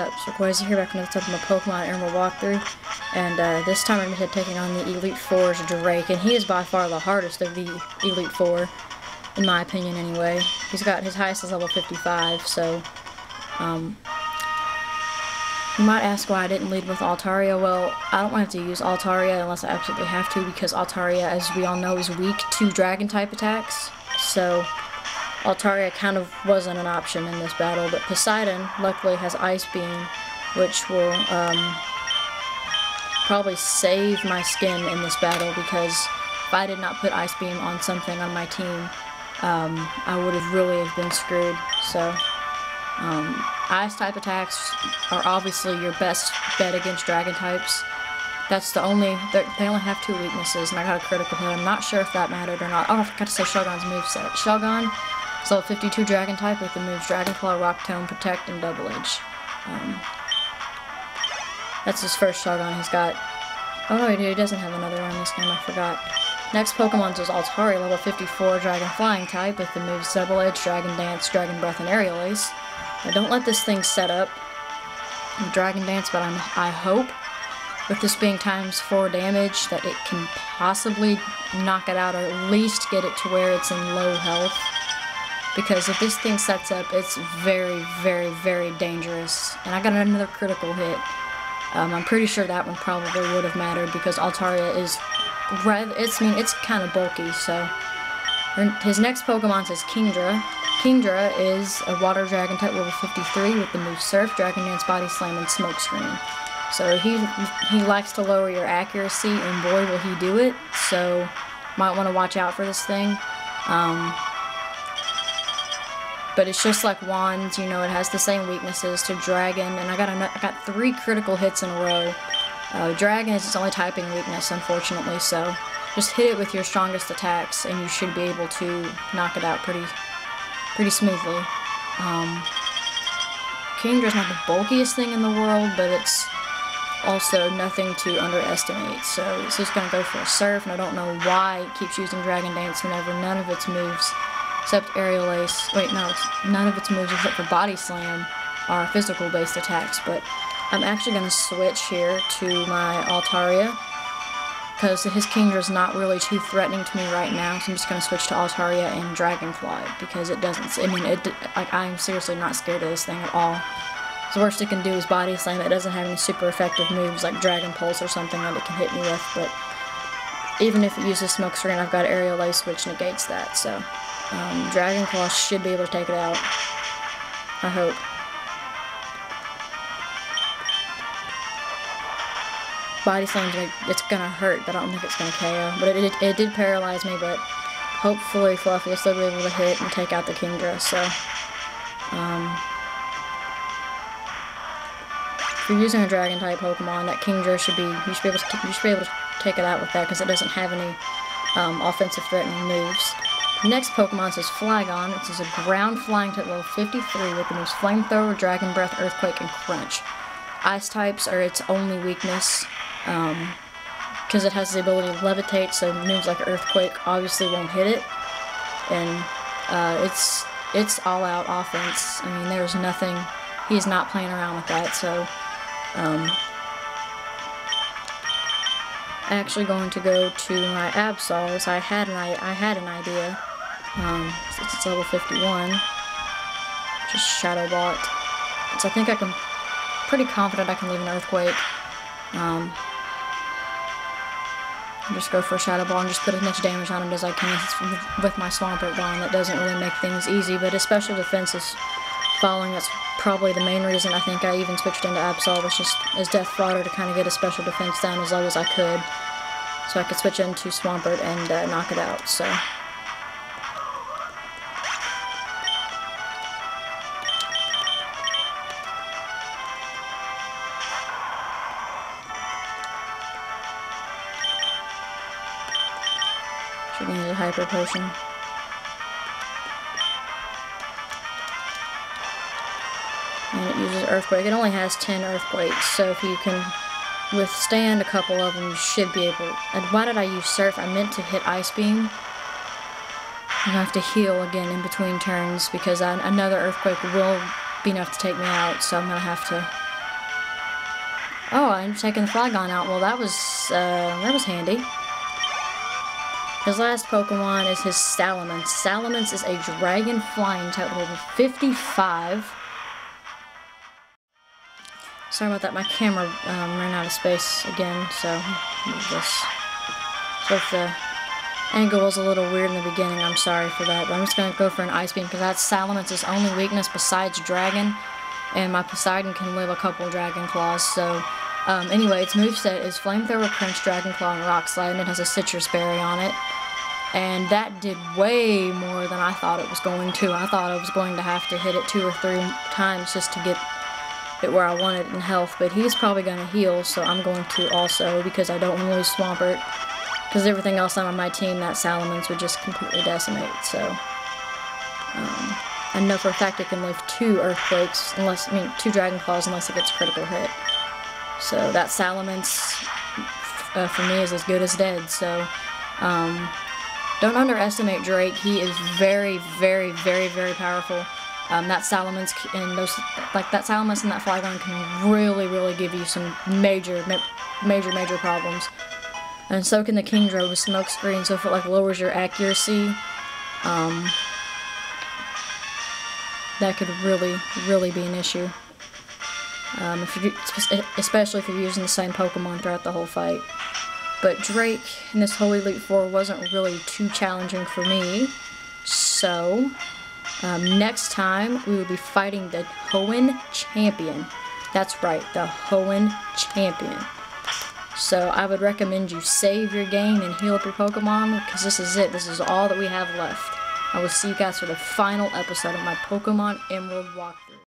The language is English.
up? Rayquaza here, back from the top of my Pokemon Emerald walkthrough, and this time I'm going to be taking on the Elite Four's Drake, and he is by far the hardest of the Elite Four, in my opinion anyway. He's got, his highest is level 55, so, you might ask why I didn't lead with Altaria. Well, I don't have to use Altaria unless I absolutely have to, because Altaria, as we all know, is weak to Dragon-type attacks, so Altaria kind of wasn't an option in this battle, but Poseidon luckily has Ice Beam, which will probably save my skin in this battle, because if I did not put Ice Beam on something on my team, I would have really been screwed. So Ice-type attacks are obviously your best bet against Dragon types. That's the only, they only have 2 weaknesses, and I got a critical hit. I'm not sure if that mattered or not. Oh, I forgot to say Shelgon's moveset. Shelgon is level 52 Dragon type with the moves Dragon Claw, Rock Tomb, Protect, and Double Edge. That's his first Shelgon. He's got, oh no, he doesn't have another one in this game, I forgot. Next Pokemon is Altaria, level 54 Dragon Flying type with the moves Double Edge, Dragon Dance, Dragon Breath, and Aerial Ace. Now don't let this thing set up with Dragon Dance, but I hope, with this being times 4 damage, that it can possibly knock it out, or at least get it to where it's in low health. Because if this thing sets up, it's very, very, very dangerous. And I got another critical hit. I'm pretty sure that one probably would have mattered, because Altaria is rather, it's kind of bulky, so. His next Pokemon is Kingdra. Kingdra is a Water Dragon type level 53 with the move Surf, Dragon Dance, Body Slam, and Smoke Screen. So he likes to lower your accuracy, and boy will he do it, so might want to watch out for this thing. But it's just like Wands, you know, it has the same weaknesses to Dragon, and I got 3 critical hits in a row. Dragon is its only typing weakness, unfortunately, so just hit it with your strongest attacks, and you should be able to knock it out pretty smoothly. Kingdra's not the bulkiest thing in the world, but it's also nothing to underestimate. So it's just going to go for a Surf, and I don't know why it keeps using Dragon Dance whenever none of its moves, except Aerial Ace, wait, no, none of its moves except for Body Slam are physical-based attacks, but I'm actually going to switch here to my Altaria, because his Kingdra's not really too threatening to me right now, so I'm just going to switch to Altaria and Dragonfly, because it doesn't, I mean, like, I'm seriously not scared of this thing at all. The worst it can do is Body Slam. It doesn't have any super effective moves like Dragon Pulse or something that it can hit me with, but even if it uses Smoke Screen, I've got Aerial Ace, which negates that, so Dragon Claw should be able to take it out. I hope. Body Slam's it's gonna hurt, but I don't think it's gonna KO. But it did paralyze me, but hopefully Fluffy will still be able to hit and take out the Kingdra, so if you're using a Dragon type Pokemon, that Kingdra you should be able to take it out with that, because it doesn't have any offensive threatening moves. Next Pokemon is Flygon. It is a ground flying type level 53 with the moves Flamethrower, Dragon Breath, Earthquake, and Crunch. Ice types are its only weakness, because it has the ability to levitate, so moves like Earthquake obviously won't hit it. And it's all-out offense. I mean, there's nothing. He's not playing around with that, so actually going to go to my Absols. I had an idea. It's level 51. Just Shadow Ball. So I think I can, pretty confident I can leave an Earthquake. Just go for a Shadow Ball and just put as much damage on it as I can with my Swampert gone. That doesn't really make things easy, but his special defense is falling. That's probably the main reason I think I even switched into Absol, was just as Death Fodder to kind of get a special defense down as low as I could, so I could switch into Swampert and knock it out. So should need a Hyper Potion. And it uses Earthquake. It only has 10 Earthquakes, so if you can withstand a couple of them, you should be able. And why did I use Surf? I meant to hit Ice Beam. I'm gonna have to heal again in between turns, because another Earthquake will be enough to take me out, so I'm gonna have to ended up taking the Flygon out. Well, that was handy. His last Pokemon is his Salamence. Salamence is a Dragon Flying type, level 55. Sorry about that, my camera ran out of space again, so move this. So if the angle was a little weird in the beginning, I'm sorry for that, but I'm just going to go for an Ice Beam, because that's Salamence's only weakness besides Dragon, and my Poseidon can live a couple Dragon Claws, so anyway, its moveset is Flamethrower, Crunch, Dragon Claw, and Rock Slide, and it has a Sitrus Berry on it, and that did way more than I thought it was going to. I thought I was going to have to hit it 2 or 3 times just to get it where I want it in health, but he's probably going to heal, so I'm going to also, because I don't want to lose Swampert, because everything else on my team, that Salamence would just completely decimate, so I know for a fact it can live 2 Earthquakes, 2 Dragon Claws unless it gets critical hit. So that Salamence, for me, is as good as dead, so don't underestimate Drake. He is very, very, very, very powerful. That Salamence and that Salamence and that Flygon can really, really give you some major problems. And so can the Kingdra with Smokescreen, so if it lowers your accuracy, that could really, really be an issue. Especially if you're using the same Pokemon throughout the whole fight. But Drake in this whole Elite Four wasn't really too challenging for me, so next time we will be fighting the Hoenn Champion. That's right, the Hoenn Champion. So I would recommend you save your game and heal up your Pokemon, because this is it. This is all that we have left. I will see you guys for the final episode of my Pokemon Emerald walkthrough.